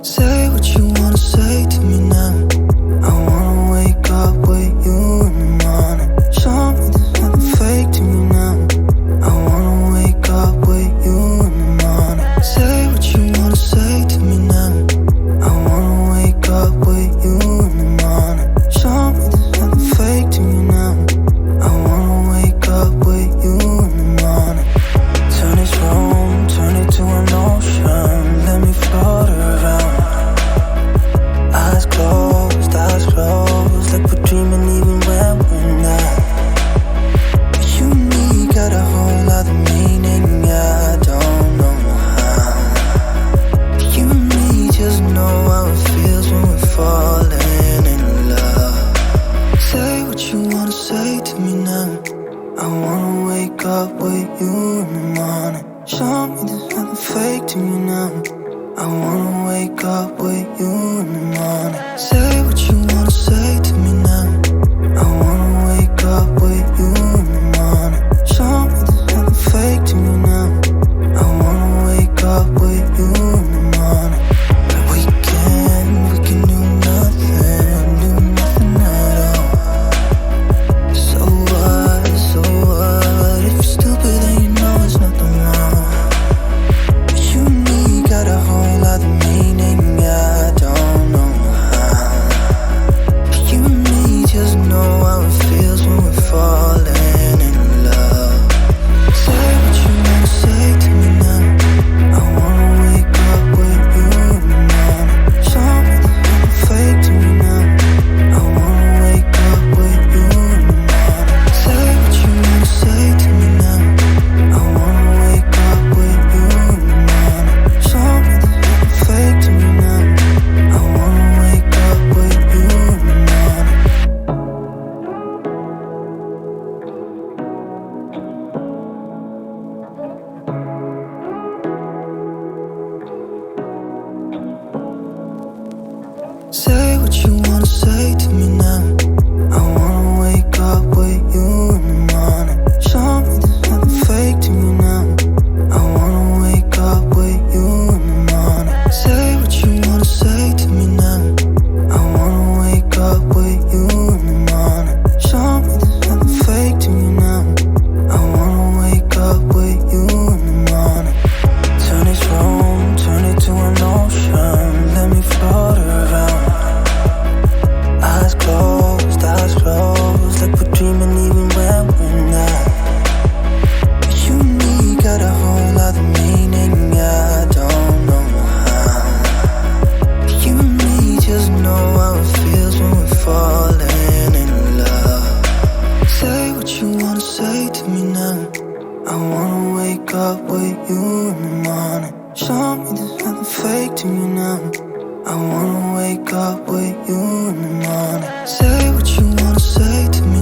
Say what you wanna say to me now. I wanna wake up with you in the morning. Show me there's nothing fake to me now. I wanna wake up with you in the morning. Say what you wanna say to me now. I wanna wake up with you in the morning. Show me there's nothing fake to me now. I wanna wake up with you in the morning. Turn this room, turn it to an ocean. Let me float around. Eyes closed, like we're dreaming even when we're not. You and me got a whole other meaning, I don't know how. You and me just know how it feels when we're falling in love. Say what you wanna say to me now. I wanna wake up with you in the morning. Show me there's nothing fake to me now. I wanna wake up with you in the morning. Say what you wanna say to me now. I wanna wake up with you in the morning. Show me there's nothing fake to me now. I wanna wake up with you in the morning. We can do nothing at all. So what, if you're stupid then you know it's nothing wrong. You and me got a whole other meaning, I don't know how. You and me just know how it feels when we're falling in love. Say what you wanna say to me now. I wanna wake up with you in the morning. Show me there's nothing fake to me now. I wanna wake up with you in the morning. Say what you wanna say to me now. I wanna wake up with you in the morning. Show me there's nothing fake to me now. I wanna wake up with you in the morning. Say what you wanna say to me now. I wanna wake up with you in the morning. Show me there's nothing fake to me now. I wanna wake up with you in the morning. Say what you wanna say to me now. I wanna wake up with you in the morning. Show me there's nothing fake to me now. I wanna wake up with you in the morning. Turn this room, turn it to an ocean. Let me float around. Eyes closed, like we're dreaming even when we're not. You and me got a whole other meaning, I don't know how. You and me just know how it feels when we're falling in love. Say what you wanna say to me now. I wanna wake up with you in the morning. Show me there's nothing fake to me now. I wanna wake up with you in the morning. Say what you wanna say to me